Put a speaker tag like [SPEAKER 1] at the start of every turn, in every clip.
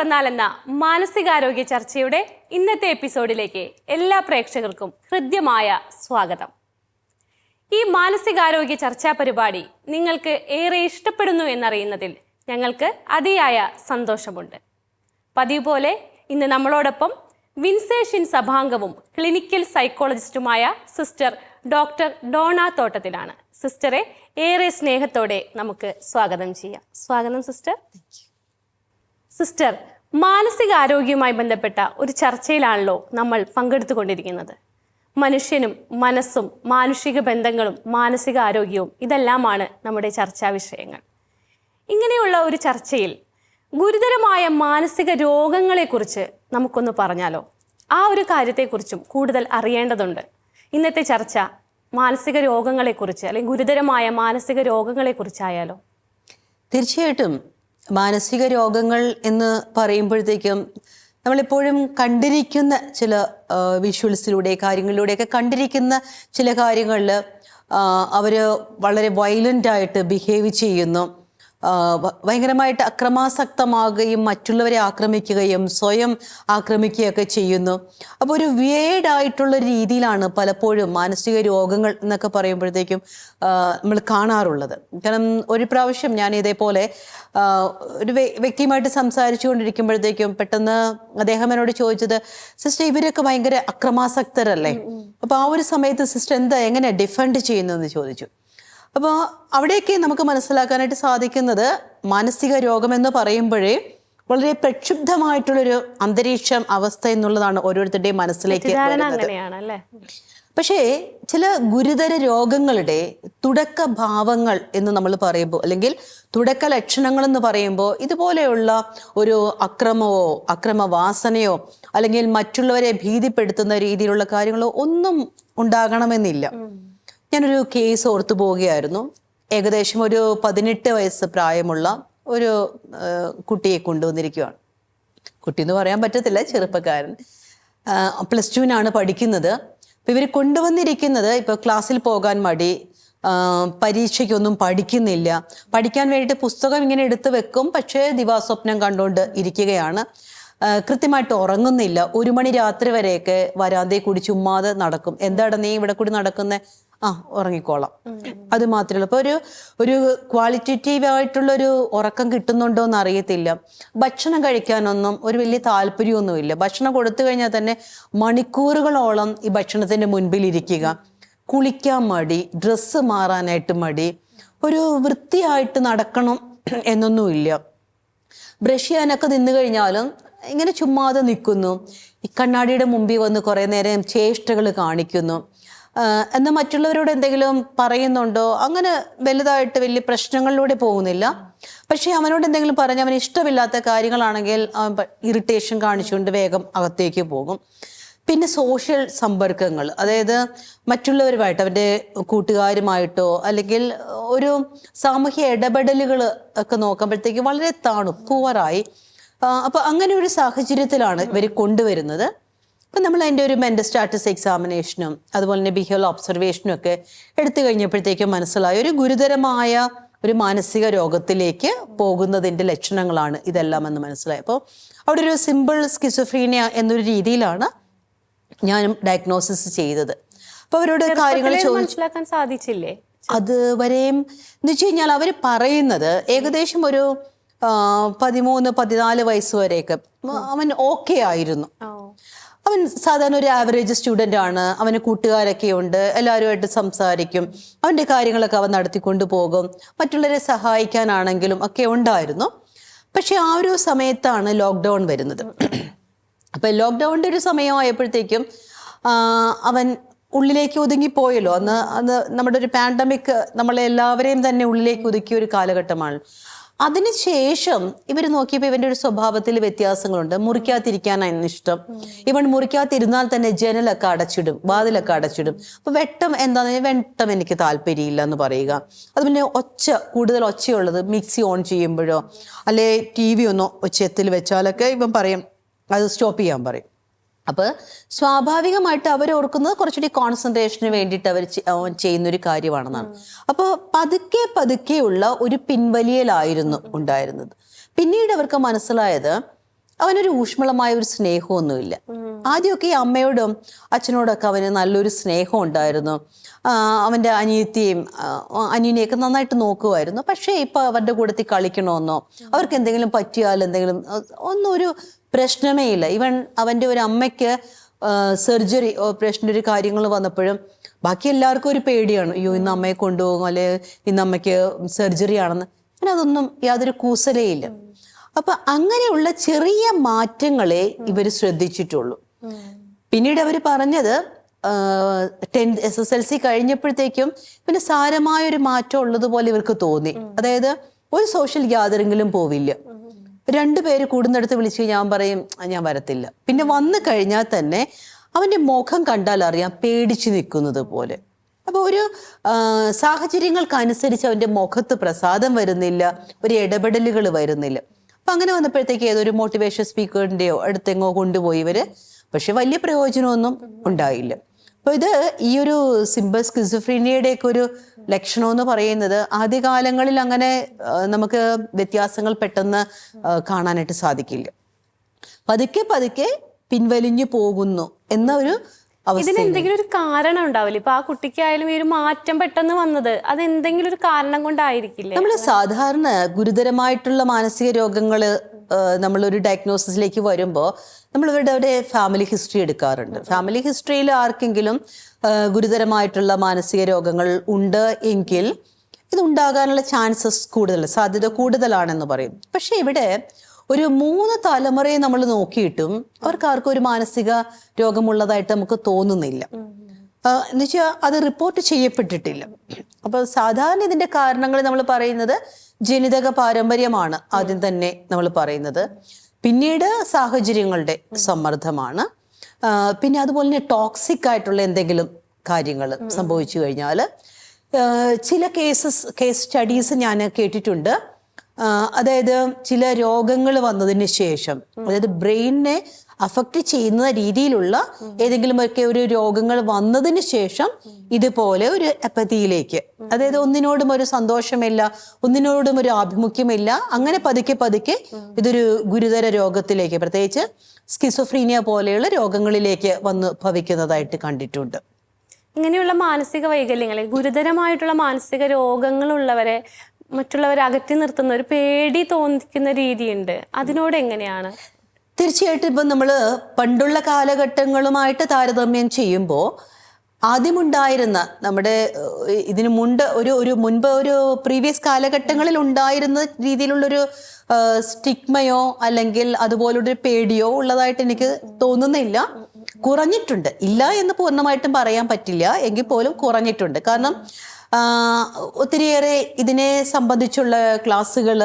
[SPEAKER 1] തുറന്നാൽ എന്ന മാനസികാരോഗ്യ ചർച്ചയുടെ ഇന്നത്തെ എപ്പിസോഡിലേക്ക് എല്ലാ പ്രേക്ഷകർക്കും ഹൃദ്യമായ സ്വാഗതം. ഈ മാനസികാരോഗ്യ ചർച്ചാ പരിപാടി നിങ്ങൾക്ക് ഏറെ ഇഷ്ടപ്പെടുന്നു എന്നറിയുന്നതിൽ ഞങ്ങൾക്ക് അതിയായ സന്തോഷമുണ്ട്. പതിവ് പോലെ ഇന്ന് നമ്മളോടൊപ്പം വിൻസേഷൻ സഭാംഗവും ക്ലിനിക്കൽ സൈക്കോളജിസ്റ്റുമായ സിസ്റ്റർ ഡോക്ടർ ഡോണ തോട്ടത്തിലാണ്. സിസ്റ്ററെ ഏറെ സ്നേഹത്തോടെ നമുക്ക് സ്വാഗതം ചെയ്യാം. സ്വാഗതം സിസ്റ്റർ. സിസ്റ്റർ, മാനസികാരോഗ്യവുമായി ബന്ധപ്പെട്ട ഒരു ചർച്ചയിലാണല്ലോ നമ്മൾ പങ്കെടുത്തുകൊണ്ടിരിക്കുന്നത്. മനുഷ്യനും മനസ്സും മാനുഷിക ബന്ധങ്ങളും മാനസിക ആരോഗ്യവും ഇതെല്ലാമാണ് നമ്മുടെ ചർച്ചാ വിഷയങ്ങൾ. ഇങ്ങനെയുള്ള ഒരു ചർച്ചയിൽ ഗുരുതരമായ മാനസിക രോഗങ്ങളെക്കുറിച്ച് നമുക്കൊന്ന് പറഞ്ഞാലോ? ആ ഒരു കാര്യത്തെക്കുറിച്ചും കൂടുതൽ അറിയേണ്ടതുണ്ട്. ഇന്നത്തെ ചർച്ച മാനസിക രോഗങ്ങളെക്കുറിച്ച് അല്ലെങ്കിൽ ഗുരുതരമായ മാനസിക രോഗങ്ങളെക്കുറിച്ചായാലോ?
[SPEAKER 2] തീർച്ചയായിട്ടും. മാനസിക രോഗങ്ങൾ എന്ന് പറയുമ്പോഴത്തേക്കും നമ്മളെപ്പോഴും കണ്ടിരിക്കുന്ന ചില വിഷ്വൽസിലൂടെ കാര്യങ്ങളിലൂടെയൊക്കെ കണ്ടിരിക്കുന്ന ചില കാര്യങ്ങളിൽ അവർ വളരെ വയലൻ്റായിട്ട് ബിഹേവ് ചെയ്യുന്നു, ഭയങ്കരമായിട്ട് അക്രമാസക്തമാകുകയും മറ്റുള്ളവരെ ആക്രമിക്കുകയും സ്വയം ആക്രമിക്കുകയൊക്കെ ചെയ്യുന്നു. അപ്പോൾ ഒരു വിയേർഡായിട്ടുള്ള രീതിയിലാണ് പലപ്പോഴും മാനസിക രോഗങ്ങൾ എന്നൊക്കെ പറയുമ്പോഴത്തേക്കും നമ്മൾ കാണാറുള്ളത്. കാരണം ഒരു പ്രാവശ്യം ഞാൻ ഇതേപോലെ ഒരു വ്യക്തിയുമായിട്ട് സംസാരിച്ചു കൊണ്ടിരിക്കുമ്പോഴത്തേക്കും പെട്ടെന്ന് അദ്ദേഹം എന്നോട് ചോദിച്ചത്, സിസ്റ്റർ ഇവരൊക്കെ ഭയങ്കര അക്രമാസക്തരല്ലേ, അപ്പോൾ ആ ഒരു സമയത്ത് സിസ്റ്റർ എങ്ങനെ ഡിഫെൻഡ് ചെയ്യുന്നതെന്ന് ചോദിച്ചു. അപ്പോൾ അവിടെയൊക്കെ നമുക്ക് മനസ്സിലാക്കാനായിട്ട് സാധിക്കുന്നത് മാനസിക രോഗമെന്ന് പറയുമ്പോഴേ വളരെ പ്രക്ഷുബ്ധമായിട്ടുള്ളൊരു അന്തരീക്ഷം അവസ്ഥ എന്നുള്ളതാണ് ഓരോരുത്തരുടെയും മനസ്സിലേക്ക് വരുന്നത്. പക്ഷേ ചില ഗുരുതര രോഗങ്ങളുടെ തുടക്ക ഭാവങ്ങൾ എന്ന് നമ്മൾ പറയുമ്പോൾ അല്ലെങ്കിൽ തുടക്ക ലക്ഷണങ്ങൾ എന്ന് പറയുമ്പോൾ ഇതുപോലെയുള്ള ഒരു അക്രമമോ അക്രമവാസനയോ അല്ലെങ്കിൽ മറ്റുള്ളവരെ ഭീതിപ്പെടുത്തുന്ന രീതിയിലുള്ള കാര്യങ്ങളോ ഒന്നും ഉണ്ടാകണമെന്നില്ല. ഞാനൊരു കേസ് ഓർത്തു പോവുകയായിരുന്നു. ഏകദേശം ഒരു 18 വയസ്സ് പ്രായമുള്ള ഒരു കുട്ടിയെ കൊണ്ടുവന്നിരിക്കുകയാണ്. കുട്ടി എന്ന് പറയാൻ പറ്റത്തില്ല, ചെറുപ്പക്കാരൻ. +2 പഠിക്കുന്നത്. അപ്പോൾ ഇവർ കൊണ്ടുവന്നിരിക്കുന്നത് ഇപ്പോൾ ക്ലാസ്സിൽ പോകാൻ മടി, പരീക്ഷയ്ക്കൊന്നും പഠിക്കുന്നില്ല, പഠിക്കാൻ വേണ്ടിയിട്ട് പുസ്തകം ഇങ്ങനെ എടുത്ത് വെക്കും, പക്ഷേ ദിവാസ്വപ്നം കണ്ടുകൊണ്ട് ഇരിക്കുകയാണ്, കൃത്യമായിട്ട് ഉറങ്ങുന്നില്ല. 1 മണി രാത്രി വരെയൊക്കെ വരാന്തയിൽ കൂടി ചുമ്മാതെ നടക്കും. എന്താണ് നീ ഇവിടെ കൂടി നടക്കുന്നത്? ഉറങ്ങിക്കോളാം. അത് മാത്രമല്ല, ഇപ്പോൾ ഒരു ക്വാളിറ്റേറ്റീവ് ആയിട്ടുള്ളൊരു ഉറക്കം കിട്ടുന്നുണ്ടോ എന്ന് അറിയത്തില്ല. ഭക്ഷണം കഴിക്കാനൊന്നും ഒരു വലിയ താല്പര്യമൊന്നുമില്ല. ഭക്ഷണം കൊടുത്തു കഴിഞ്ഞാൽ തന്നെ മണിക്കൂറുകളോളം ഈ ഭക്ഷണത്തിൻ്റെ മുൻപിൽ ഇരിക്കുക, കുളിക്കാൻ മടി, ഡ്രസ്സ് മാറാനായിട്ട് മടി, ഒരു വൃത്തിയായിട്ട് നടക്കണം എന്നൊന്നുമില്ല. ബ്രഷ് ചെയ്യാനൊക്കെ നിന്ന് കഴിഞ്ഞാലും ഇങ്ങനെ ചുമ്മാതെ നിൽക്കുന്നു. ഈ കണ്ണാടിയുടെ മുമ്പിൽ വന്ന് കുറേ നേരം ചേഷ്ടകൾ കാണിക്കുന്നു. എന്നാൽ മറ്റുള്ളവരോട് എന്തെങ്കിലും പറയുന്നുണ്ടോ? അങ്ങനെ വലുതായിട്ട് വലിയ പ്രശ്നങ്ങളിലൂടെ പോകുന്നില്ല. പക്ഷേ അവനോട് എന്തെങ്കിലും പറഞ്ഞ് അവന് ഇഷ്ടമില്ലാത്ത കാര്യങ്ങളാണെങ്കിൽ ഇറിറ്റേഷൻ കാണിച്ചുകൊണ്ട് വേഗം അകത്തേക്ക് പോകും. പിന്നെ സോഷ്യൽ സമ്പർക്കങ്ങൾ, അതായത് മറ്റുള്ളവരുമായിട്ട് അവൻ്റെ കൂട്ടുകാരുമായിട്ടോ അല്ലെങ്കിൽ ഒരു സാമൂഹ്യ ഇടപെടലുകൾ ഒക്കെ നോക്കുമ്പോഴത്തേക്ക് വളരെ പൂവറായി. അപ്പോൾ അങ്ങനെ ഒരു സാഹചര്യത്തിലാണ് ഇവർ കൊണ്ടുവരുന്നത്. അപ്പം നമ്മൾ അതിൻ്റെ ഒരു മെൻ്റൽ സ്റ്റാറ്റസ് എക്സാമിനേഷനും അതുപോലെ തന്നെ ബിഹേവിയർ ഒബ്സർവേഷനും ഒക്കെ എടുത്തു കഴിഞ്ഞപ്പോഴത്തേക്കും മനസ്സിലായ ഒരു ഗുരുതരമായ ഒരു മാനസിക രോഗത്തിലേക്ക് പോകുന്നതിൻ്റെ ലക്ഷണങ്ങളാണ് ഇതെല്ലാം എന്ന് മനസ്സിലായി. അപ്പോൾ അവിടെ ഒരു സിമ്പിൾ സ്കിസോഫ്രീനിയ എന്നൊരു രീതിയിലാണ് ഞാനും ഡയഗ്നോസിസ് ചെയ്തത്. അപ്പോൾ അവരോട് കാര്യങ്ങൾ
[SPEAKER 1] മനസ്സിലാക്കാൻ സാധിച്ചില്ലേ?
[SPEAKER 2] അതുവരെയും എന്ന് വെച്ച് കഴിഞ്ഞാൽ അവർ പറയുന്നത് ഏകദേശം ഒരു 13-14 വയസ്സ് വരെയൊക്കെ അവൻ ഓക്കെ ആയിരുന്നു. അവൻ സാധാരണ ഒരു ആവറേജ് സ്റ്റുഡൻ്റ് ആണ്. അവന് കൂട്ടുകാരൊക്കെ ഉണ്ട്, എല്ലാവരുമായിട്ട് സംസാരിക്കും, അവൻ്റെ കാര്യങ്ങളൊക്കെ അവൻ നടത്തിക്കൊണ്ട് പോകും, മറ്റുള്ളവരെ സഹായിക്കാനാണെങ്കിലും ഒക്കെ ഉണ്ടായിരുന്നു. പക്ഷെ ആ ഒരു സമയത്താണ് ലോക്ക്ഡൗൺ വരുന്നത്. അപ്പം ലോക്ക്ഡൗണിൻ്റെ ഒരു സമയമായപ്പോഴത്തേക്കും അവൻ ഉള്ളിലേക്ക് ഒതുങ്ങിപ്പോയല്ലോ. അന്ന് നമ്മുടെ ഒരു പാൻഡമിക് നമ്മളെല്ലാവരെയും തന്നെ ഉള്ളിലേക്ക് ഒതുക്കിയ ഒരു കാലഘട്ടമാണ്. അതിനുശേഷം ഇവർ നോക്കിയപ്പോൾ ഇവൻ്റെ ഒരു സ്വഭാവത്തിൽ വ്യത്യാസങ്ങളുണ്ട്. മുറിക്കാതിരിക്കാനാണ് ഇഷ്ടം. ഇവൻ മുറിക്കാതിരുന്നാൽ തന്നെ ജനലൊക്കെ അടച്ചിടും, വാതിലൊക്കെ അടച്ചിടും. അപ്പോൾ വെട്ടം എനിക്ക് താല്പര്യമില്ല എന്ന് പറയുക. അത് പിന്നെ കൂടുതൽ ഒച്ചയുള്ളത് മിക്സി ഓൺ ചെയ്യുമ്പോഴോ അല്ലെ TV ഒന്നോ ഒച്ചത്തിൽ വെച്ചാലൊക്കെ ഇവൻ പറയും അത് സ്റ്റോപ്പ് ചെയ്യാൻ പറയും. അപ്പോൾ സ്വാഭാവികമായിട്ട് അവർ ഓർക്കുന്നത് കുറച്ചുകൂടി കോൺസെൻട്രേഷന് വേണ്ടിയിട്ട് അവർ ചെയ്യുന്നൊരു കാര്യമാണെന്നാണ്. അപ്പോൾ പതുക്കെയുള്ള ഒരു പിൻവലിയലായിരുന്നു ഉണ്ടായിരുന്നത്. പിന്നീട് അവർക്ക് മനസ്സിലായത് അവനൊരു ഊഷ്മളമായ ഒരു സ്നേഹമൊന്നുമില്ല. ആദ്യമൊക്കെ ഈ അമ്മയോടും അച്ഛനോടൊക്കെ അവന് നല്ലൊരു സ്നേഹം ഉണ്ടായിരുന്നു. അവൻ്റെ അനിയത്തിയും അനിയനെയൊക്കെ നന്നായിട്ട് നോക്കുമായിരുന്നു. പക്ഷേ ഇപ്പൊ അവരുടെ കൂടത്തിൽ കളിക്കണമെന്നോ അവർക്ക് എന്തെങ്കിലും പറ്റിയാൽ എന്തെങ്കിലും ഒന്നും ഒരു പ്രശ്നമേ ഇല്ല. ഈവൻ അവൻ്റെ ഒരു അമ്മയ്ക്ക് സർജറി ഓപ്പറേഷൻ്റെ ഒരു കാര്യങ്ങൾ വന്നപ്പോഴും ബാക്കി എല്ലാവർക്കും ഒരു പേടിയാണ്. അയ്യോ ഇന്ന് അമ്മയെ കൊണ്ടുപോകും, അല്ലെ ഇന്ന് അമ്മയ്ക്ക് സർജറി ആണെന്ന്. അങ്ങനെ അതൊന്നും യാതൊരു കൂസലേ ഇല്ല. അപ്പൊ അങ്ങനെയുള്ള ചെറിയ മാറ്റങ്ങളെ ഇവർ ശ്രദ്ധിച്ചിട്ടുള്ളൂ. പിന്നീട് അവർ പറഞ്ഞത് 10th SSLC കഴിഞ്ഞപ്പോഴത്തേക്കും പിന്നെ സാരമായൊരു മാറ്റം ഉള്ളതുപോലെ ഇവർക്ക് തോന്നി. അതായത് ഒരു സോഷ്യൽ ഗ്യാതറിങ്ങിലും പോവില്ല. 2 പേര് കൂടുന്നിടത്ത് വിളിച്ച് ഞാൻ പറയും ഞാൻ വരത്തില്ല. പിന്നെ വന്നു കഴിഞ്ഞാൽ തന്നെ അവൻ്റെ മുഖം കണ്ടാൽ അറിയാം പേടിച്ചു നിൽക്കുന്നത് പോലെ. അപ്പോൾ ഒരു സാഹചര്യങ്ങൾക്കനുസരിച്ച് അവൻ്റെ മുഖത്ത് പ്രസാദം വരുന്നില്ല, ഒരു ഇടപെടലുകൾ വരുന്നില്ല. അപ്പം അങ്ങനെ വന്നപ്പോഴത്തേക്ക് ഏതൊരു മോട്ടിവേഷൻ സ്പീക്കറിൻ്റെയോ അടുത്തെങ്ങോ കൊണ്ടുപോയി ഇവര്, പക്ഷെ വലിയ പ്രയോജനമൊന്നും ഉണ്ടായില്ല. അപ്പോൾ ഇത് ഈ ഒരു സിമ്പിൾ സ്കിസോഫ്രീനിയയുടെയൊക്കെ ഒരു ലക്ഷണം എന്ന് പറയുന്നത് ആദ്യകാലങ്ങളിൽ അങ്ങനെ നമുക്ക് വ്യത്യാസങ്ങൾ പെട്ടെന്ന് കാണാനായിട്ട് സാധിക്കില്ല. പതുക്കെ പതുക്കെ പിൻവലിഞ്ഞു പോകുന്നു എന്ന ഒരു
[SPEAKER 1] ഇതിന് എന്തെങ്കിലും ഒരു കാരണം ഉണ്ടാവില്ല? ഇപ്പൊ ആ കുട്ടിക്കായാലും ഈ ഒരു മാറ്റം പെട്ടെന്ന് വന്നത് അത് എന്തെങ്കിലും ഒരു കാരണം കൊണ്ടായിരിക്കില്ലേ?
[SPEAKER 2] നമ്മൾ സാധാരണ ഗുരുതരമായിട്ടുള്ള മാനസിക രോഗങ്ങള് നമ്മളൊരു ഡയഗ്നോസിസിലേക്ക് വരുമ്പോൾ നമ്മൾ ഇവരുടെ ഫാമിലി ഹിസ്റ്ററി എടുക്കാറുണ്ട്. ഫാമിലി ഹിസ്റ്ററിയിൽ ആർക്കെങ്കിലും ഗുരുതരമായിട്ടുള്ള മാനസിക രോഗങ്ങൾ ഉണ്ട് എങ്കിൽ ഇത് ഉണ്ടാകാനുള്ള ചാൻസസ് സാധ്യത കൂടുതലാണെന്ന് പറയും. പക്ഷെ ഇവിടെ ഒരു 3 തലമുറയെ നമ്മൾ നോക്കിയിട്ടും അവർക്കാർക്കും ഒരു മാനസിക രോഗമുള്ളതായിട്ട് നമുക്ക് തോന്നുന്നില്ല. എന്നുവെച്ചാൽ അത് റിപ്പോർട്ട് ചെയ്യപ്പെട്ടിട്ടില്ല. അപ്പോൾ സാധാരണ ഇതിന്റെ കാരണങ്ങൾ നമ്മൾ പറയുന്നത് ജനിതക പാരമ്പര്യമാണ് ആദ്യം തന്നെ നമ്മൾ പറയുന്നത്. പിന്നീട് സാഹചര്യങ്ങളുടെ സമ്മർദ്ദമാണ്. പിന്നെ അതുപോലെ തന്നെ ടോക്സിക് ആയിട്ടുള്ള എന്തെങ്കിലും കാര്യങ്ങൾ സംഭവിച്ചു കഴിഞ്ഞാൽ ചില കേസ് സ്റ്റഡീസ് ഞാൻ കേട്ടിട്ടുണ്ട്. അതായത് ചില രോഗങ്ങൾ വന്നതിന് ശേഷം, അതായത് ബ്രെയിനിനെ അഫക്റ്റ് ചെയ്യുന്ന രീതിയിലുള്ള ഏതെങ്കിലുമൊക്കെ ഒരു രോഗങ്ങൾ വന്നതിന് ശേഷം ഇതുപോലെ ഒരു അപ്പതിയിലേക്ക്, അതായത് ഒന്നിനോടും ഒരു സന്തോഷമില്ല, ഒന്നിനോടും ഒരു ആഭിമുഖ്യമില്ല, അങ്ങനെ പതുക്കെ പതുക്കെ ഇതൊരു ഗുരുതര രോഗത്തിലേക്ക്, പ്രത്യേകിച്ച് സ്കിസോഫ്രീനിയ പോലെയുള്ള രോഗങ്ങളിലേക്ക് വന്ന് ഭവിക്കുന്നതായിട്ട് കണ്ടിട്ടുണ്ട്.
[SPEAKER 1] ഇങ്ങനെയുള്ള മാനസിക വൈകല്യങ്ങളെ, ഗുരുതരമായിട്ടുള്ള മാനസിക രോഗങ്ങളുള്ളവരെ മറ്റുള്ളവരെ അകറ്റി നിർത്തുന്ന ഒരു പേടി തോന്നിക്കുന്ന രീതിയുണ്ട്. അതിനോട് എങ്ങനെയാണ്?
[SPEAKER 2] തീർച്ചയായിട്ടും ഇപ്പം നമ്മൾ പണ്ടുള്ള കാലഘട്ടങ്ങളുമായിട്ട് താരതമ്യം ചെയ്യുമ്പോൾ ആദ്യമുണ്ടായിരുന്ന നമ്മുടെ ഇതിനു മുൻപ് ഒരു പ്രീവിയസ് കാലഘട്ടങ്ങളിൽ ഉണ്ടായിരുന്ന രീതിയിലുള്ളൊരു സ്റ്റിഗ്മയോ അല്ലെങ്കിൽ അതുപോലൊരു പേടിയോ ഉള്ളതായിട്ട് എനിക്ക് തോന്നുന്നില്ല. കുറഞ്ഞിട്ടുണ്ട്, ഇല്ല എന്ന് പൂർണ്ണമായിട്ടും പറയാൻ പറ്റില്ല, എങ്കിൽ പോലും കുറഞ്ഞിട്ടുണ്ട്. കാരണം ഒത്തിരിയേറെ ഇതിനെ സംബന്ധിച്ചുള്ള ക്ലാസ്സുകൾ,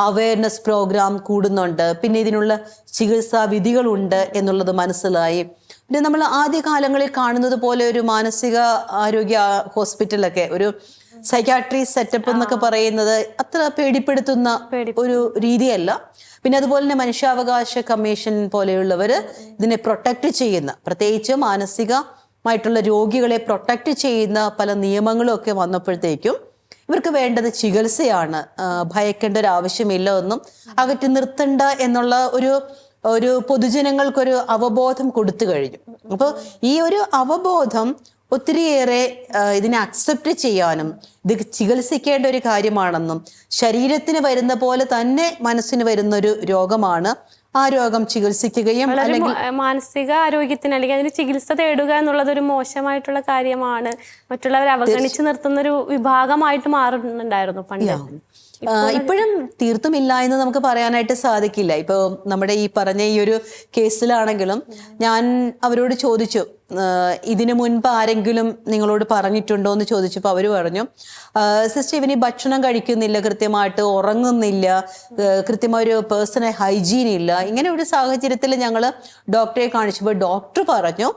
[SPEAKER 2] അവയർനെസ് പ്രോഗ്രാം കൂടുന്നുണ്ട്. പിന്നെ ഇതിനുള്ള ചികിത്സാ വിധികളുണ്ട് എന്നുള്ളത് മനസ്സിലായി. പിന്നെ നമ്മൾ ആദ്യകാലങ്ങളിൽ കാണുന്നത് പോലെ ഒരു മാനസിക ആരോഗ്യ ഹോസ്പിറ്റലൊക്കെ, ഒരു സൈക്യാട്രി സെറ്റപ്പ് എന്നൊക്കെ പറയുന്നത് അത്ര പേടിപ്പെടുത്തുന്ന ഒരു രീതിയല്ല. പിന്നെ അതുപോലെ തന്നെ മനുഷ്യാവകാശ കമ്മീഷൻ പോലെയുള്ളവർ ഇതിനെ പ്രൊട്ടക്റ്റ് ചെയ്യുന്ന, പ്രത്യേകിച്ച് മാനസികമായിട്ടുള്ള രോഗികളെ പ്രൊട്ടക്റ്റ് ചെയ്യുന്ന പല നിയമങ്ങളും ഒക്കെ വന്നപ്പോഴത്തേക്കും ഇവർക്ക് വേണ്ടത് ചികിത്സയാണ്, ഭയക്കേണ്ട ഒരു ആവശ്യമില്ല എന്നും അകറ്റി നിർത്തണ്ട എന്നുള്ള ഒരു പൊതുജനങ്ങൾക്കൊരു അവബോധം കൊടുത്തു കഴിഞ്ഞു. അപ്പോൾ ഈ ഒരു അവബോധം ഒത്തിരിയേറെ ഇതിനെ അക്സെപ്റ്റ് ചെയ്യാനും ഇത് ചികിത്സിക്കേണ്ട ഒരു കാര്യമാണെന്നും ശരീരത്തിന് വരുന്ന പോലെ തന്നെ മനസ്സിന് വരുന്ന ഒരു രോഗമാണ്, ആ രോഗം ചികിത്സിക്കുകയും അല്ലെങ്കിൽ
[SPEAKER 1] മാനസിക ആരോഗ്യത്തിന് അല്ലെങ്കിൽ അതിന് ചികിത്സ തേടുക എന്നുള്ളത് ഒരു മോശമായിട്ടുള്ള കാര്യമാണ്, മറ്റുള്ളവരെ അവഗണിച്ച് നിർത്തുന്ന ഒരു വിഭാഗമായിട്ട് മാറുന്നുണ്ടായിരുന്നു പണ്ട്.
[SPEAKER 2] ഇപ്പോഴും തീർത്തുമില്ല എന്ന് നമുക്ക് പറയാനായിട്ട് സാധിക്കില്ല. ഇപ്പോൾ നമ്മുടെ ഈ പറഞ്ഞ ഈ ഒരു കേസിലാണെങ്കിലും ഞാൻ അവരോട് ചോദിച്ചു, ഇതിനു മുൻപ് ആരെങ്കിലും നിങ്ങളോട് പറഞ്ഞിട്ടുണ്ടോ എന്ന് ചോദിച്ചപ്പോൾ അവർ പറഞ്ഞു, സിസ്റ്റർ ഇവന് ഭക്ഷണം കഴിക്കുന്നില്ല, കൃത്യമായിട്ട് ഉറങ്ങുന്നില്ല, കൃത്യമായ ഒരു പേഴ്സണൽ ഹൈജീൻ ഇല്ല. ഇങ്ങനെ ഒരു സാഹചര്യത്തിൽ ഞങ്ങൾ ഡോക്ടറെ കാണിച്ചപ്പോൾ ഡോക്ടർ പറഞ്ഞു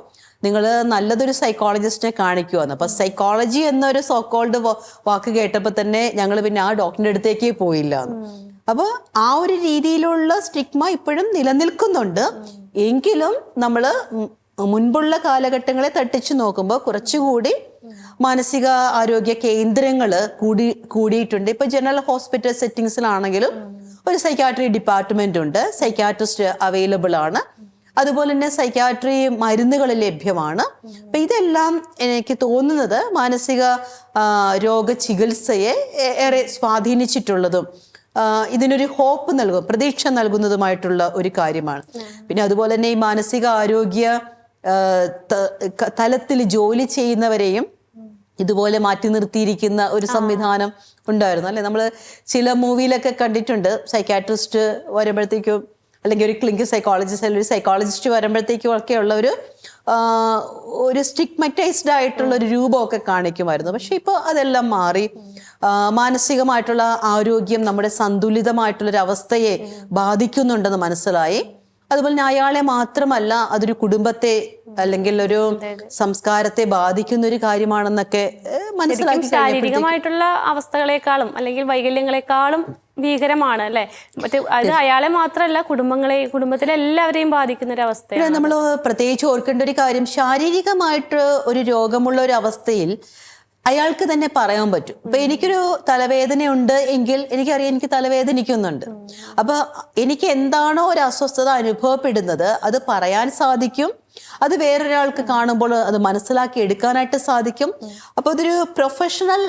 [SPEAKER 2] നിങ്ങൾ നല്ലതൊരു സൈക്കോളജിസ്റ്റിനെ കാണിക്കുവാന്ന്. അപ്പൊ സൈക്കോളജി എന്നൊരു സോക്കോൾഡ് വാക്ക് കേട്ടപ്പോൾ തന്നെ ഞങ്ങൾ പിന്നെ ആ ഡോക്ടറിന്റെ അടുത്തേക്ക് പോയില്ല. അപ്പൊ ആ ഒരു രീതിയിലുള്ള സ്റ്റിഗ്മ ഇപ്പോഴും നിലനിൽക്കുന്നുണ്ട്. എങ്കിലും നമ്മള് മുൻപുള്ള കാലഘട്ടങ്ങളെ തട്ടിച്ചു നോക്കുമ്പോൾ കുറച്ചുകൂടി മാനസിക ആരോഗ്യ കേന്ദ്രങ്ങൾ കൂടിയിട്ടുണ്ട്. ഇപ്പൊ ജനറൽ ഹോസ്പിറ്റൽ സെറ്റിങ്സിലാണെങ്കിലും ഒരു സൈക്യാട്രി ഡിപ്പാർട്ട്മെന്റ് ഉണ്ട്, സൈക്യാട്രിസ്റ്റ് അവൈലബിൾ ആണ്, അതുപോലെ തന്നെ സൈക്യാട്രി മരുന്നുകൾ ലഭ്യമാണ്. അപ്പൊ ഇതെല്ലാം എനിക്ക് തോന്നുന്നത് മാനസിക രോഗ ചികിത്സയെ ഏറെ സ്വാധീനിച്ചിട്ടുള്ളതും ഇതിനൊരു ഹോപ്പ് നൽകും, പ്രതീക്ഷ നൽകുന്നതുമായിട്ടുള്ള ഒരു കാര്യമാണ്. പിന്നെ അതുപോലെ തന്നെ ഈ മാനസിക ആരോഗ്യ തലത്തിൽ ജോലി ചെയ്യുന്നവരെയും ഇതുപോലെ മാറ്റി നിർത്തിയിരിക്കുന്ന ഒരു സംവിധാനം ഉണ്ടായിരുന്നു അല്ലെ. നമ്മൾ ചില മൂവിയിലൊക്കെ കണ്ടിട്ടുണ്ട്, സൈക്യാട്രിസ്റ്റ് വരുമ്പോഴത്തേക്കും അല്ലെങ്കിൽ ഒരു ക്ലിനിക്കൽ സൈക്കോളജിസ്റ്റ് അല്ലെങ്കിൽ ഒരു സൈക്കോളജിസ്റ്റ് വരുമ്പോഴത്തേക്കും ഒക്കെ ഉള്ള ഒരു സ്റ്റിഗ്മറ്റൈസ്ഡ് ആയിട്ടുള്ള ഒരു രൂപമൊക്കെ കാണിക്കുമായിരുന്നു. പക്ഷെ ഇപ്പോൾ അതെല്ലാം മാറി. മാനസികമായിട്ടുള്ള ആരോഗ്യം നമ്മുടെ സന്തുലിതമായിട്ടുള്ളൊരു അവസ്ഥയെ ബാധിക്കുന്നുണ്ടെന്ന് മനസ്സിലായി. അതുപോലെ തന്നെ അയാളെ മാത്രമല്ല, അതൊരു കുടുംബത്തെ അല്ലെങ്കിൽ ഒരു സംസ്കാരത്തെ ബാധിക്കുന്ന ഒരു കാര്യമാണെന്നൊക്കെ മനസ്സിലാക്കി.
[SPEAKER 1] ശാരീരികമായിട്ടുള്ള അവസ്ഥകളെക്കാളും അല്ലെങ്കിൽ വൈകല്യങ്ങളെക്കാളും ഭീകരമാണ് അല്ലെ. അത് അയാളെ മാത്രമല്ല, കുടുംബത്തിലെ എല്ലാവരെയും ബാധിക്കുന്ന ഒരു അവസ്ഥയാണ്.
[SPEAKER 2] നമ്മൾ പ്രത്യേകിച്ച് ഓർക്കേണ്ട ഒരു കാര്യം, ശാരീരികമായിട്ട് ഒരു രോഗമുള്ള ഒരു അവസ്ഥയിൽ അയാൾക്ക് തന്നെ പറയാൻ പറ്റും. ഇപ്പൊ എനിക്കൊരു തലവേദനയുണ്ട് എങ്കിൽ എനിക്കറിയാം എനിക്ക് തലവേദനിക്കുന്നുണ്ട്. അപ്പൊ എനിക്ക് എന്താണോ ഒരു അസ്വസ്ഥത അനുഭവപ്പെടുന്നത് അത് പറയാൻ സാധിക്കും. അത് വേറൊരാൾക്ക് കാണുമ്പോൾ അത് മനസ്സിലാക്കി എടുക്കാനായിട്ട് സാധിക്കും. അപ്പൊ അതൊരു പ്രൊഫഷണൽ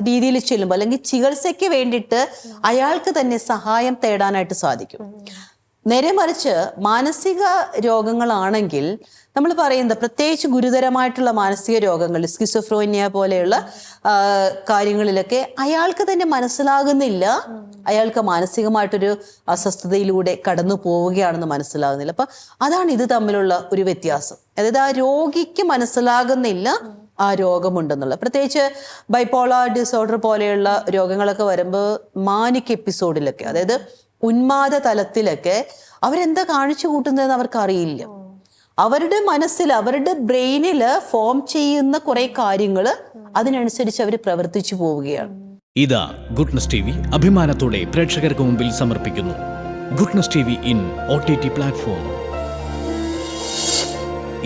[SPEAKER 2] രീതിയിൽ ചെല്ലുമ്പോൾ അല്ലെങ്കിൽ ചികിത്സയ്ക്ക് വേണ്ടിയിട്ട് അയാൾക്ക് തന്നെ സഹായം തേടാനായിട്ട് സാധിക്കും. നേരെ മറിച്ച് മാനസിക രോഗങ്ങളാണെങ്കിൽ നമ്മൾ പറയുന്നത്, പ്രത്യേകിച്ച് ഗുരുതരമായിട്ടുള്ള മാനസിക രോഗങ്ങൾ, സ്കിസോഫ്രീനിയ പോലെയുള്ള കാര്യങ്ങളിലൊക്കെ അയാൾക്ക് തന്നെ മനസ്സിലാകുന്നില്ല, അയാൾക്ക് മാനസികമായിട്ടൊരു അസ്വസ്ഥതയിലൂടെ കടന്നു പോവുകയാണെന്ന് മനസ്സിലാകുന്നില്ല. അപ്പൊ അതാണ് ഇത് തമ്മിലുള്ള ഒരു വ്യത്യാസം. അതായത് ആ രോഗിക്ക് മനസ്സിലാകുന്നില്ല ആ രോഗമുണ്ടെന്നുള്ള. പ്രത്യേകിച്ച് ബൈപോളാർ ഡിസോർഡർ പോലെയുള്ള രോഗങ്ങളൊക്കെ വരുമ്പോൾ മാനിക് എപ്പിസോഡിലൊക്കെ, അതായത് ഉന്മാദ തലത്തിലൊക്കെ അവരെന്താ കാണിച്ചു കൂട്ടുന്നതെന്ന് അവർക്കറിയില്ല. അവരുടെ മനസ്സിൽ, അവരുടെ ബ്രെയിനിൽ ഫോം ചെയ്യുന്ന കുറെ കാര്യങ്ങൾ അതിനനുസരിച്ച് അവർ പ്രവർത്തിച്ചു പോവുകയാണ്.
[SPEAKER 3] ഇതാ ഗുഡ്നസ് ടി വി അഭിമാനത്തോടെ പ്രേക്ഷകർക്ക് മുമ്പിൽ സമർപ്പിക്കുന്നു Goodness T V in OTT platform.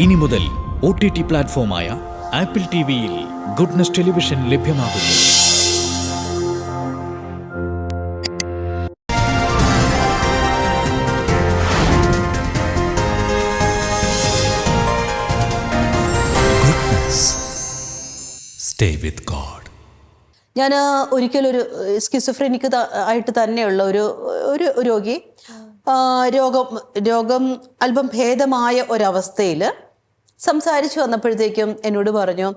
[SPEAKER 3] ഇനി മുതൽ OTT പ്ലാറ്റ്ഫോമായ ആപ്പിൾ ടിവിയിൽ ഗുഡ്നസ് ടെലിവിഷൻ ലഭ്യമാകുന്നു. Stay with God.
[SPEAKER 2] ഞാൻ ഒരിക്കലൊരു സ്കിസോഫ്രീനിക് ആയിട്ട് തന്നെയുള്ള ഒരു രോഗി രോഗം അല്പം ഭേദമായ ഒരവസ്ഥയിൽ സംസാരിച്ചു വന്നപ്പോഴത്തേക്കും എന്നോട് പറഞ്ഞു,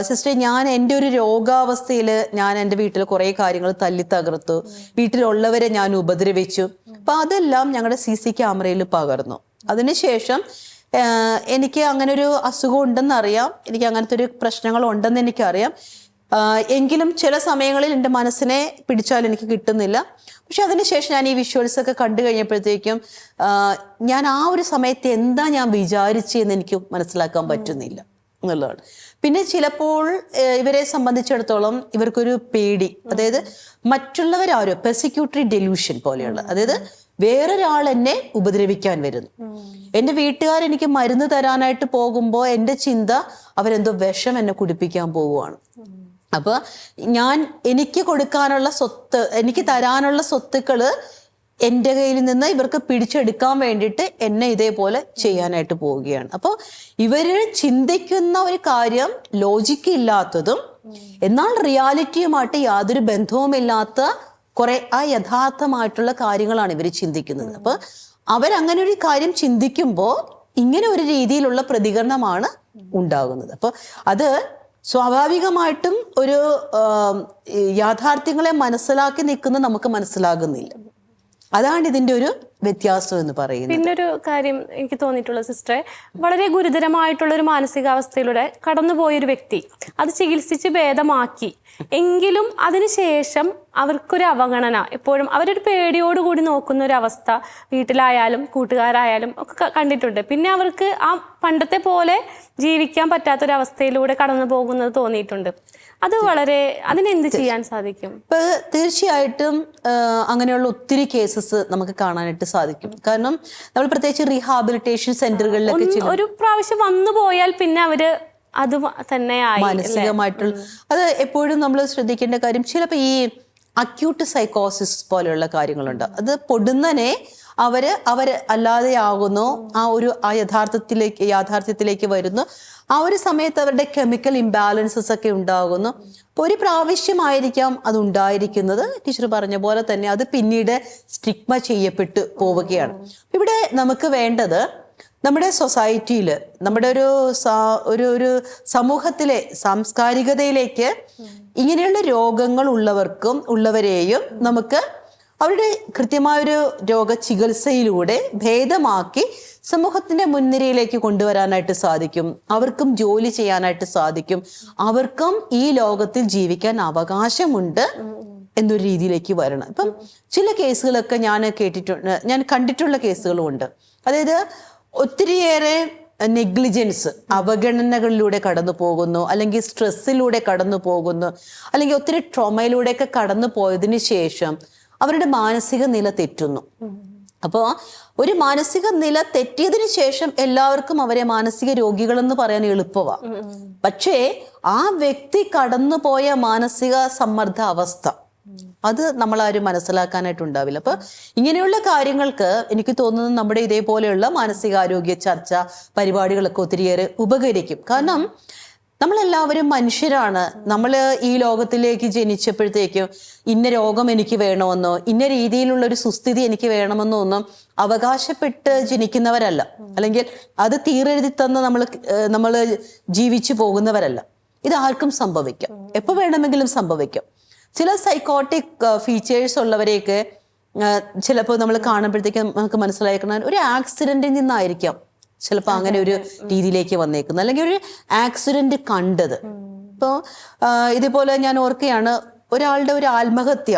[SPEAKER 2] സിസ്റ്റർ, ഞാൻ എൻ്റെ ഒരു രോഗാവസ്ഥയിൽ ഞാൻ എൻ്റെ വീട്ടിൽ കുറേ കാര്യങ്ങൾ തല്ലി തകർത്തു, വീട്ടിലുള്ളവരെ ഞാൻ ഉപദ്രവിച്ചു. അപ്പം അതെല്ലാം ഞങ്ങളുടെ CC ക്യാമറയിൽ പകർന്നു. അതിനുശേഷം എനിക്ക് അങ്ങനെ ഒരു അസുഖം ഉണ്ടെന്നറിയാം, എനിക്ക് അങ്ങനത്തെ ഒരു പ്രശ്നങ്ങൾ ഉണ്ടെന്ന് എനിക്കറിയാം. എങ്കിലും ചില സമയങ്ങളിൽ എൻ്റെ മനസ്സിനെ പിടിച്ചാൽ എനിക്ക് കിട്ടുന്നില്ല. പക്ഷെ അതിനുശേഷം ഞാൻ ഈ വിഷ്വൽസ് ഒക്കെ കണ്ടു കഴിഞ്ഞപ്പോഴത്തേക്കും ഞാൻ ആ ഒരു സമയത്ത് എന്താ ഞാൻ വിചാരിച്ചെന്ന് എനിക്ക് മനസ്സിലാക്കാൻ പറ്റുന്നില്ല എന്നുള്ളതാണ്. പിന്നെ ചിലപ്പോൾ ഇവരെ സംബന്ധിച്ചിടത്തോളം ഇവർക്കൊരു പേടി, അതായത് മറ്റുള്ളവരാരോ പെർസിക്യൂട്ടറി ഡെലൂഷൻ പോലെയുള്ള, അതായത് വേറൊരാൾ എന്നെ ഉപദ്രവിക്കാൻ വരുന്നു. എൻ്റെ വീട്ടുകാർ എനിക്ക് മരുന്ന് തരാനായിട്ട് പോകുമ്പോൾ എൻ്റെ ചിന്ത അവരെന്തോ വിഷം എന്നെ കുടിപ്പിക്കാൻ പോവുകയാണ്. അപ്പൊ എനിക്ക് കൊടുക്കാനുള്ള സ്വത്ത്, എനിക്ക് തരാനുള്ള സ്വത്തുക്കള് എൻ്റെ കയ്യിൽ നിന്ന് ഇവർക്ക് പിടിച്ചെടുക്കാൻ വേണ്ടിയിട്ട് എന്നെ ഇതേപോലെ ചെയ്യാനായിട്ട് പോവുകയാണ്. അപ്പോൾ ഇവര് ചിന്തിക്കുന്ന ഒരു കാര്യം ലോജിക്ക് ഇല്ലാത്തതും എന്നാൽ റിയാലിറ്റിയുമായിട്ട് യാതൊരു ബന്ധവുമില്ലാത്ത കുറെ യഥാർത്ഥമായിട്ടുള്ള കാര്യങ്ങളാണ് ഇവർ ചിന്തിക്കുന്നത്. അപ്പൊ അവരങ്ങനെ ഒരു കാര്യം ചിന്തിക്കുമ്പോൾ ഇങ്ങനെ ഒരു രീതിയിലുള്ള പ്രതികരണമാണ് ഉണ്ടാകുന്നത്. അപ്പൊ അത് സ്വാഭാവികമായിട്ടും ഒരു യാഥാർത്ഥ്യങ്ങളെ മനസ്സിലാക്കി നിൽക്കുന്ന നമുക്ക് മനസ്സിലാകുന്നില്ല. അതാണ് ഇതിന്റെ ഒരു വ്യത്യാസം എന്ന് പറയുന്നത്.
[SPEAKER 1] പിന്നൊരു കാര്യം എനിക്ക് തോന്നിയിട്ടുള്ള സിസ്റ്ററെ, വളരെ ഗുരുതരമായിട്ടുള്ള ഒരു മാനസികാവസ്ഥയിലൂടെ കടന്നുപോയൊരു വ്യക്തി അത് ചികിത്സിച്ച് ഭേദമാക്കി എങ്കിലും അതിനുശേഷം അവർക്കൊരു അവഗണന, എപ്പോഴും അവരൊരു പേടിയോടുകൂടി നോക്കുന്ന ഒരു അവസ്ഥ വീട്ടിലായാലും കൂട്ടുകാരായാലും ഒക്കെ കണ്ടിട്ടുണ്ട്. പിന്നെ അവർക്ക് ആ പണ്ടത്തെ പോലെ ജീവിക്കാൻ പറ്റാത്തൊരവസ്ഥയിലൂടെ കടന്നു പോകുന്നത് തോന്നിയിട്ടുണ്ട്. അത് അതിനെന്ത് ചെയ്യാൻ സാധിക്കും?
[SPEAKER 2] ഇപ്പൊ തീർച്ചയായിട്ടും അങ്ങനെയുള്ള ഒത്തിരി കേസസ് നമുക്ക് കാണാനായിട്ട് സാധിക്കും. കാരണം നമ്മൾ പ്രത്യേകിച്ച് റീഹാബിലിറ്റേഷൻ സെന്ററുകളിലൊക്കെ
[SPEAKER 1] ഒരു പ്രാവശ്യം വന്നു പോയാൽ പിന്നെ അവര് അത് തന്നെയായി
[SPEAKER 2] മാനസികമായിട്ടുള്ള, അത് എപ്പോഴും നമ്മൾ ശ്രദ്ധിക്കേണ്ട കാര്യം. ചിലപ്പോൾ ഈ അക്യൂട്ട് സൈക്കോസിസ് പോലെയുള്ള കാര്യങ്ങളുണ്ട്. അത് പൊടുന്നനെ അവര് അല്ലാതെയാകുന്നു, ആ യാഥാർത്ഥ്യത്തിലേക്ക് വരുന്നു. ആ ഒരു സമയത്ത് അവരുടെ കെമിക്കൽ ഇംബാലൻസസ് ഒക്കെ ഉണ്ടാകുന്നു. അപ്പോൾ ഒരു പ്രാവശ്യമായിരിക്കാം അത് ഉണ്ടായിരിക്കുന്നത്. ടീച്ചർ പറഞ്ഞ പോലെ തന്നെ അത് പിന്നീട് സ്റ്റിഗ്മ ചെയ്യപ്പെട്ടു പോവുകയാണ്. ഇവിടെ നമുക്ക് വേണ്ടത് നമ്മുടെ സൊസൈറ്റിയിൽ, നമ്മുടെ ഒരു സമൂഹത്തിലെ സാംസ്കാരികതയിലേക്ക് ഇങ്ങനെയുള്ള രോഗങ്ങൾ ഉള്ളവരെയും നമുക്ക് അവരുടെ കൃത്യമായൊരു രോഗചികിത്സയിലൂടെ ഭേദമാക്കി സമൂഹത്തിന്റെ മുൻനിരയിലേക്ക് കൊണ്ടുവരാനായിട്ട് സാധിക്കും. അവർക്കും ജോലി ചെയ്യാനായിട്ട് സാധിക്കും. അവർക്കും ഈ ലോകത്തിൽ ജീവിക്കാൻ അവകാശമുണ്ട് എന്നൊരു രീതിയിലേക്ക് വരണം. ഇപ്പം ചില കേസുകളൊക്കെ ഞാൻ കണ്ടിട്ടുള്ള കേസുകളും ഉണ്ട്. അതായത് ഒത്തിരിയേറെ നെഗ്ലിജൻസ്, അവഗണനകളിലൂടെ കടന്നു പോകുന്നു, അല്ലെങ്കിൽ സ്ട്രെസ്സിലൂടെ കടന്നു പോകുന്നു, അല്ലെങ്കിൽ ഒത്തിരി ട്രോമയിലൂടെയൊക്കെ കടന്നു പോയതിനു ശേഷം അവരുടെ മാനസിക നില തെറ്റുന്നു. അപ്പോൾ ഒരു മാനസിക നില തെറ്റിയതിനു ശേഷം എല്ലാവർക്കും അവരെ മാനസിക രോഗികളെന്ന് പറയാൻ എളുപ്പമാണ്. പക്ഷേ ആ വ്യക്തി കടന്നുപോയ മാനസിക സമ്മർദ്ദ അവസ്ഥ അത് നമ്മളാരും മനസ്സിലാക്കാനായിട്ടുണ്ടാവില്ല. അപ്പൊ ഇങ്ങനെയുള്ള കാര്യങ്ങൾക്ക് എനിക്ക് തോന്നുന്നത് നമ്മുടെ ഇതേപോലെയുള്ള മാനസികാരോഗ്യ ചർച്ച പരിപാടികളൊക്കെ ഒത്തിരിയേറെ ഉപകരിക്കും. കാരണം നമ്മളെല്ലാവരും മനുഷ്യരാണ്. നമ്മൾ ഈ ലോകത്തിലേക്ക് ജനിച്ചപ്പോഴത്തേക്കും ഇന്ന രോഗം എനിക്ക് വേണമെന്നോ ഇന്ന രീതിയിലുള്ള ഒരു സുസ്ഥിതി എനിക്ക് വേണമെന്നോ ഒന്നും അവകാശപ്പെട്ട് ജനിക്കുന്നവരല്ല, അല്ലെങ്കിൽ അത് തീരെഴുതി തന്ന് നമ്മൾ ജീവിച്ചു പോകുന്നവരല്ല. ഇത് ആർക്കും സംഭവിക്കാം, എപ്പോൾ വേണമെങ്കിലും സംഭവിക്കാം. ചില സൈക്കോട്ടിക് ഫീച്ചേഴ്സ് ഉള്ളവരെയൊക്കെ ചിലപ്പോൾ നമ്മൾ കാണുമ്പോഴത്തേക്കും നമുക്ക് മനസ്സിലാക്കണം ഒരു ആക്സിഡന്റിൽ നിന്നായിരിക്കാം ചിലപ്പോൾ അങ്ങനെ ഒരു രീതിയിലേക്ക് വന്നേക്കുന്നത്, അല്ലെങ്കിൽ ഒരു ആക്സിഡന്റ് കണ്ടത്. ഇപ്പോൾ ഇതുപോലെ ഞാൻ ഓർക്കുകയാണ്, ഒരാളുടെ ഒരു ആത്മഹത്യ,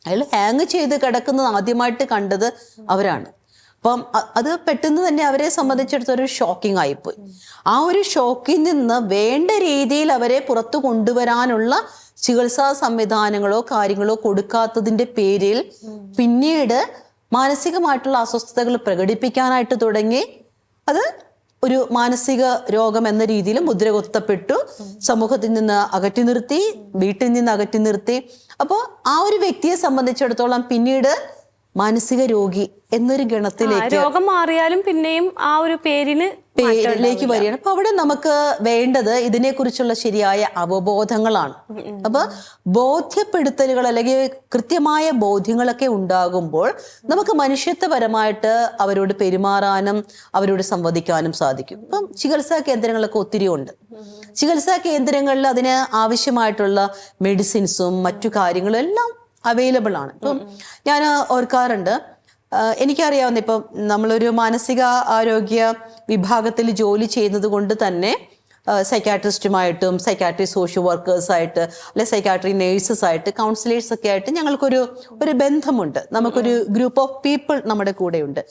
[SPEAKER 2] അയാൾ ഹാങ് ചെയ്ത് കിടക്കുന്നത് ആദ്യമായിട്ട് കണ്ടത് അവരാണ്. അപ്പം അത് പെട്ടെന്ന് തന്നെ അവരെ സംബന്ധിച്ചിടത്തൊരു ഷോക്കിംഗ് ആയിപ്പോയി. ആ ഒരു ഷോക്കിൽ നിന്ന് വേണ്ട രീതിയിൽ അവരെ പുറത്തു കൊണ്ടുവരാനുള്ള ചികിത്സാ സംവിധാനങ്ങളോ കാര്യങ്ങളോ കൊടുക്കാത്തതിന്റെ പേരിൽ പിന്നീട് മാനസികമായിട്ടുള്ള അസ്വസ്ഥതകൾ പ്രകടിപ്പിക്കാനായിട്ട് തുടങ്ങി. അത് ഒരു മാനസിക രോഗം എന്ന രീതിയിൽ മുദ്രകുത്തപ്പെട്ടു, സമൂഹത്തിൽ നിന്ന് അകറ്റി നിർത്തി, വീട്ടിൽ നിന്ന് അകറ്റി നിർത്തി. അപ്പോൾ ആ ഒരു വ്യക്തിയെ സംബന്ധിച്ചിടത്തോളം പിന്നീട് മാനസിക രോഗി എന്നൊരു ഗണത്തിലേക്ക്,
[SPEAKER 1] രോഗം മാറിയാലും പിന്നെയും ആ ഒരു പേരിലേക്ക് വരികയാണ്. അപ്പൊ അവിടെ നമുക്ക് വേണ്ടത് ഇതിനെക്കുറിച്ചുള്ള ശരിയായ അവബോധങ്ങളാണ്. അപ്പൊ ബോധ്യപ്പെടുത്തലുകൾ അല്ലെങ്കിൽ കൃത്യമായ ബോധ്യങ്ങളൊക്കെ ഉണ്ടാകുമ്പോൾ നമുക്ക് മനുഷ്യത്വപരമായിട്ട് അവരോട് പെരുമാറാനും അവരോട് സംവദിക്കാനും സാധിക്കും. ഇപ്പം ചികിത്സാ കേന്ദ്രങ്ങളൊക്കെ ഒത്തിരി ഉണ്ട്. ചികിത്സാ കേന്ദ്രങ്ങളിൽ അതിന് ആവശ്യമായിട്ടുള്ള മെഡിസിൻസും മറ്റു കാര്യങ്ങളും എല്ലാം അവൈലബിൾ ആണ്. ഇപ്പം ഞാൻ ഓർക്കാറുണ്ട്, എനിക്കറിയാവുന്ന ഇപ്പം നമ്മളൊരു മാനസിക ആരോഗ്യ വിഭാഗത്തിൽ ജോലി ചെയ്യുന്നത് കൊണ്ട് തന്നെ സൈക്കാട്രിസ്റ്റുമായിട്ടും സൈക്കാട്രി സോഷ്യൽ വർക്കേഴ്സായിട്ട് അല്ലെ സൈക്കാട്രി നേഴ്സസ് ആയിട്ട് കൗൺസിലേഴ്സ് ഒക്കെ ആയിട്ട് ഞങ്ങൾക്കൊരു ബന്ധമുണ്ട്. നമുക്കൊരു ഗ്രൂപ്പ് ഓഫ് പീപ്പിൾ നമ്മുടെ കൂടെയുണ്ട്.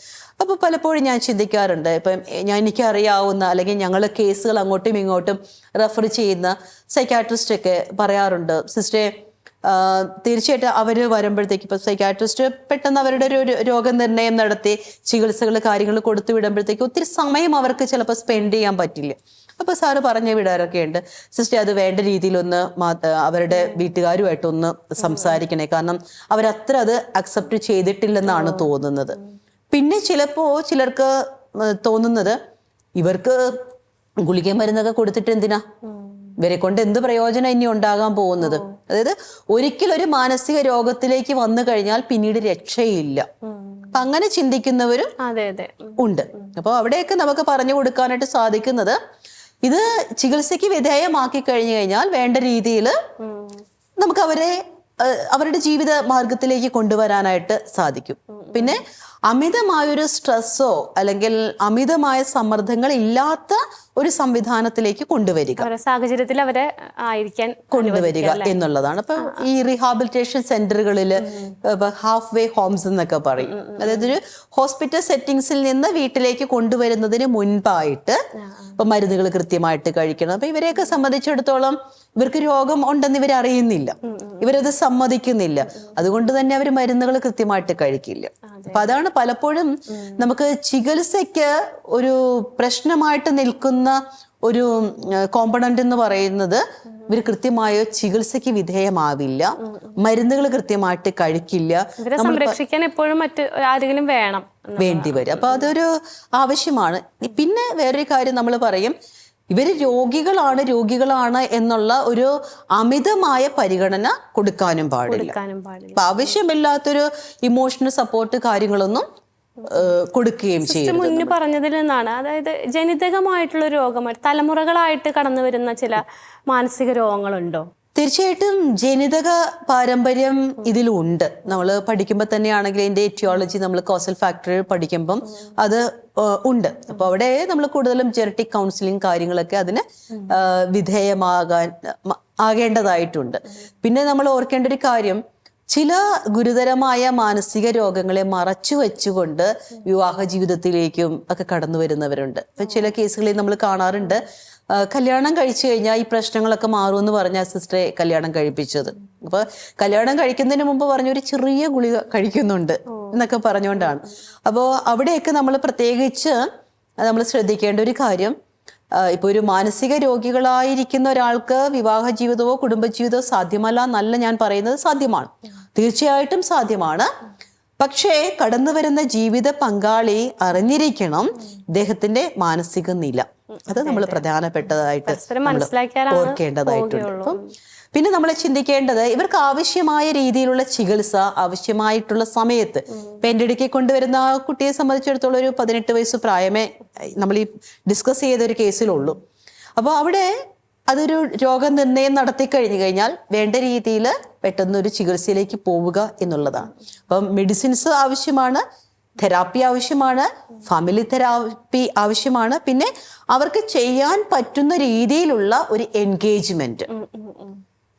[SPEAKER 1] അപ്പോൾ പലപ്പോഴും ഞാൻ ചിന്തിക്കാറുണ്ട്, ഇപ്പം എനിക്കറിയാവുന്ന അല്ലെങ്കിൽ ഞങ്ങൾ കേസുകൾ അങ്ങോട്ടും ഇങ്ങോട്ടും റെഫർ ചെയ്യുന്ന സൈക്കാട്രിസ്റ്റ് ഒക്കെ പറയാറുണ്ട്, സിസ്റ്ററെ തീർച്ചയായിട്ടും അവർ വരുമ്പോഴത്തേക്ക് ഇപ്പം സൈക്കാട്രിസ്റ്റ് പെട്ടെന്ന് അവരുടെ ഒരു രോഗനിർണയം നടത്തി ചികിത്സകൾ കാര്യങ്ങൾ കൊടുത്തു വിടുമ്പോഴത്തേക്ക് ഒത്തിരി സമയം അവർക്ക് ചിലപ്പോൾ സ്പെൻഡ് ചെയ്യാൻ പറ്റില്ല. അപ്പോൾ സാറ് പറഞ്ഞു വിടാറൊക്കെ ഉണ്ട്, സിസ്റ്റർ അത് വേണ്ട രീതിയിലൊന്ന് അവരുടെ വീട്ടുകാരുമായിട്ടൊന്ന് സംസാരിക്കണേ, കാരണം അവരത്ര അത് അക്സെപ്റ്റ് ചെയ്തിട്ടില്ലെന്നാണ് തോന്നുന്നത്. പിന്നെ ചിലപ്പോൾ ചിലർക്ക് തോന്നുന്നത് ഇവർക്ക് ഗുളിക മരുന്നൊക്കെ കൊടുത്തിട്ട് എന്തിനാ, ഇവരെ കൊണ്ട് എന്ത് പ്രയോജനം ഇനി ഉണ്ടാകാൻ പോകുന്നത്. അതായത് ഒരിക്കലൊരു മാനസിക രോഗത്തിലേക്ക് വന്നു കഴിഞ്ഞാൽ പിന്നീട് രക്ഷയില്ല. അപ്പൊ അങ്ങനെ ചിന്തിക്കുന്നവരും ഉണ്ട്. അപ്പൊ അവിടെയൊക്കെ നമുക്ക് പറഞ്ഞു കൊടുക്കാനായിട്ട് സാധിക്കുന്നത്, ഇത് ചികിത്സയ്ക്ക് വിധേയമാക്കി കഴിഞ്ഞു കഴിഞ്ഞാൽ വേണ്ട രീതിയിൽ നമുക്ക് അവരുടെ ജീവിത മാർഗത്തിലേക്ക് കൊണ്ടുവരാനായിട്ട് സാധിക്കും. പിന്നെ അമിതമായൊരു സ്ട്രെസ്സോ അല്ലെങ്കിൽ അമിതമായ സമ്മർദ്ദങ്ങൾ ഇല്ലാത്ത ഒരു സംവിധാനത്തിലേക്ക് കൊണ്ടുവരിക, സാഹചര്യത്തിൽ അവരെ
[SPEAKER 2] കൊണ്ടുവരിക എന്നുള്ളതാണ്. അപ്പൊ ഈ റീഹാബിലിറ്റേഷൻ സെന്ററുകളിൽ ഹാഫ് വേ ഹോംസ് എന്നൊക്കെ പറയും. അതായത് ഒരു ഹോസ്പിറ്റൽ സെറ്റിംഗ്സിൽ നിന്ന് വീട്ടിലേക്ക് കൊണ്ടുവരുന്നതിന് മുൻപായിട്ട് ഇപ്പൊ മരുന്നുകൾ കൃത്യമായിട്ട് കഴിക്കണം. അപ്പൊ ഇവരെയൊക്കെ സംബന്ധിച്ചിടത്തോളം ഇവർക്ക് രോഗം ഉണ്ടെന്ന് ഇവർ അറിയുന്നില്ല, ഇവരത് സമ്മതിക്കുന്നില്ല. അതുകൊണ്ട് തന്നെ അവർ മരുന്നുകൾ കൃത്യമായിട്ട് കഴിക്കില്ല. അപ്പൊ അതാണ് പലപ്പോഴും നമുക്ക് ചികിത്സയ്ക്ക് ഒരു പ്രശ്നമായിട്ട് നിൽക്കുന്ന ഒരു കോമ്പണന്റ് എന്ന് പറയുന്നത് ഇവർ കൃത്യമായ ചികിത്സയ്ക്ക് വിധേയമാവില്ല, മരുന്നുകൾ കൃത്യമായിട്ട് കഴിക്കില്ല,
[SPEAKER 1] ഇവരെ സംരക്ഷിക്കാൻ എപ്പോഴും മറ്റ് ആരെങ്കിലും വേണം,
[SPEAKER 2] വേണ്ടി വരും. അപ്പൊ അതൊരു ആവശ്യമാണ്. പിന്നെ വേറൊരു കാര്യം നമ്മൾ പറയും, ഇവര് രോഗികളാണ് എന്നുള്ള ഒരു അമിതമായ പരിഗണന കൊടുക്കാനും പാടില്ല. അപ്പൊ ആവശ്യമില്ലാത്തൊരു ഇമോഷണൽ സപ്പോർട്ട് കാര്യങ്ങളൊന്നും കൊടുക്കുകയും ചെയ്യും.
[SPEAKER 1] മുന്നേ പറഞ്ഞതിൽ നിന്നാണ്, അതായത് ജനിതകമായിട്ടുള്ള രോഗമായിട്ട് തലമുറകളായിട്ട് കടന്നു വരുന്ന ചില മാനസിക രോഗങ്ങളുണ്ടോ?
[SPEAKER 2] തീർച്ചയായിട്ടും ജനിതക പാരമ്പര്യം ഇതിലുണ്ട്. നമ്മൾ പഠിക്കുമ്പോൾ തന്നെയാണെങ്കിൽ അതിന്റെ എറ്റിയോളജി നമ്മൾ കോസൽ ഫാക്ടർ പഠിക്കുമ്പം അത് ഉണ്ട്. അപ്പോൾ അവിടെ നമ്മൾ കൂടുതലും ജെനറ്റിക് കൗൺസിലിംഗ് കാര്യങ്ങളൊക്കെ അതിന് ആകേണ്ടതായിട്ടുണ്ട്. പിന്നെ നമ്മൾ ഓർക്കേണ്ട ഒരു കാര്യം, ചില ഗുരുതരമായ മാനസിക രോഗങ്ങളെ മറച്ചു വെച്ചുകൊണ്ട് വിവാഹ ജീവിതത്തിലേക്കും ഒക്കെ കടന്നു വരുന്നവരുണ്ട്. ഇപ്പൊ ചില കേസുകളിൽ നമ്മൾ കാണാറുണ്ട്, കല്യാണം കഴിച്ചു കഴിഞ്ഞാൽ ഈ പ്രശ്നങ്ങളൊക്കെ മാറുമെന്ന് പറഞ്ഞ സിസ്റ്ററെ കല്യാണം കഴിപ്പിച്ചത്. അപ്പൊ കല്യാണം കഴിക്കുന്നതിന് മുമ്പ് പറഞ്ഞൊരു ചെറിയ ഗുളിക കഴിക്കുന്നുണ്ട് എന്നൊക്കെ പറഞ്ഞുകൊണ്ടാണ്. അപ്പോൾ അവിടെയൊക്കെ നമ്മൾ പ്രത്യേകിച്ച് നമ്മൾ ശ്രദ്ധിക്കേണ്ട ഒരു കാര്യം, ഇപ്പൊ ഒരു മാനസിക രോഗികളായിരിക്കുന്ന ഒരാൾക്ക് വിവാഹ ജീവിതമോ കുടുംബജീവിതമോ സാധ്യമല്ല എന്നല്ല ഞാൻ പറയുന്നത്, സാധ്യമാണ്, തീർച്ചയായിട്ടും സാധ്യമാണ്. പക്ഷേ കടന്നു വരുന്ന ജീവിത പങ്കാളി അറിഞ്ഞിരിക്കണം ഇദ്ദേഹത്തിന്റെ മാനസിക നില. അത് നമ്മൾ പ്രധാനപ്പെട്ടതായിട്ട് ഓർക്കേണ്ടതായിട്ടുണ്ട്. അപ്പം പിന്നെ നമ്മൾ ചിന്തിക്കേണ്ടത്, ഇവർക്ക് ആവശ്യമായ രീതിയിലുള്ള ചികിത്സ ആവശ്യമായിട്ടുള്ള സമയത്ത്, ഇപ്പൊ എൻ്റെ ഇടയ്ക്ക് കൊണ്ടുവരുന്ന ആ കുട്ടിയെ സംബന്ധിച്ചിടത്തോളം ഒരു 18 വയസ്സ് പ്രായമേ നമ്മൾ ഈ ഡിസ്കസ് ചെയ്ത ഒരു കേസിലുള്ളൂ. അപ്പോൾ അവിടെ അതൊരു രോഗനിർണയം നടത്തി കഴിഞ്ഞു കഴിഞ്ഞാൽ വേണ്ട രീതിയിൽ പെട്ടെന്നൊരു ചികിത്സയിലേക്ക് പോവുക എന്നുള്ളതാണ്. അപ്പം മെഡിസിൻസ് ആവശ്യമാണ്, തെറാപ്പി ആവശ്യമാണ്, ഫാമിലി തെറാപ്പി ആവശ്യമാണ്, പിന്നെ അവർക്ക് ചെയ്യാൻ പറ്റുന്ന രീതിയിലുള്ള ഒരു എൻഗേജ്മെന്റ്.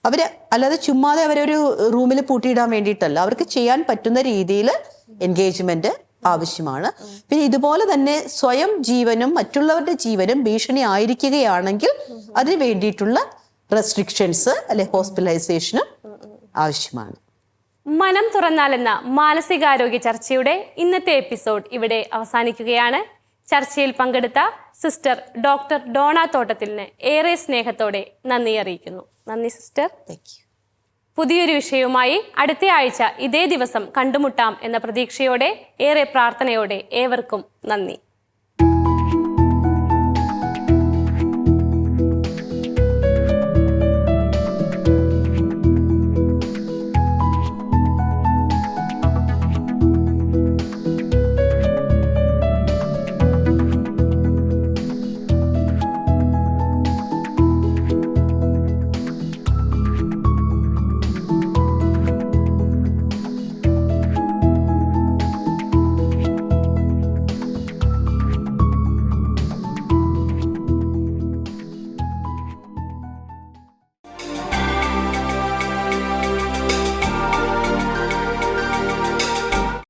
[SPEAKER 2] അവര് അല്ലാതെ ചുമ്മാതെ അവരൊരു റൂമിൽ പൂട്ടിയിടാൻ വേണ്ടിയിട്ടല്ല, അവർക്ക് ചെയ്യാൻ പറ്റുന്ന രീതിയിൽ എൻഗേജ്മെന്റ് ആവശ്യമാണ്. പിന്നെ ഇതുപോലെ തന്നെ സ്വയം ജീവനും മറ്റുള്ളവരുടെ ജീവനും ഭീഷണി ആയിരിക്കുകയാണെങ്കിൽ അതിന് വേണ്ടിയിട്ടുള്ള റെസ്ട്രിക്ഷൻസ് അല്ലെ ഹോസ്പിറ്റലൈസേഷനും ആവശ്യമാണ്.
[SPEAKER 1] മനം തുറന്നാലെന്ന മാനസികാരോഗ്യ ചർച്ചയുടെ ഇന്നത്തെ എപ്പിസോഡ് ഇവിടെ അവസാനിക്കുകയാണ്. ചർച്ചയിൽ പങ്കെടുത്ത സിസ്റ്റർ ഡോക്ടർ ഡോണ തോട്ടത്തിലിന് ഏറെ സ്നേഹത്തോടെ നന്ദി അറിയിക്കുന്നു. നന്ദി സിസ്റ്റർ. പുതിയൊരു വിഷയവുമായി അടുത്ത ആഴ്ച ഇതേ ദിവസം കണ്ടുമുട്ടാം എന്ന പ്രതീക്ഷയോടെ, ഏറെ പ്രാർത്ഥനയോടെ ഏവർക്കും നന്ദി.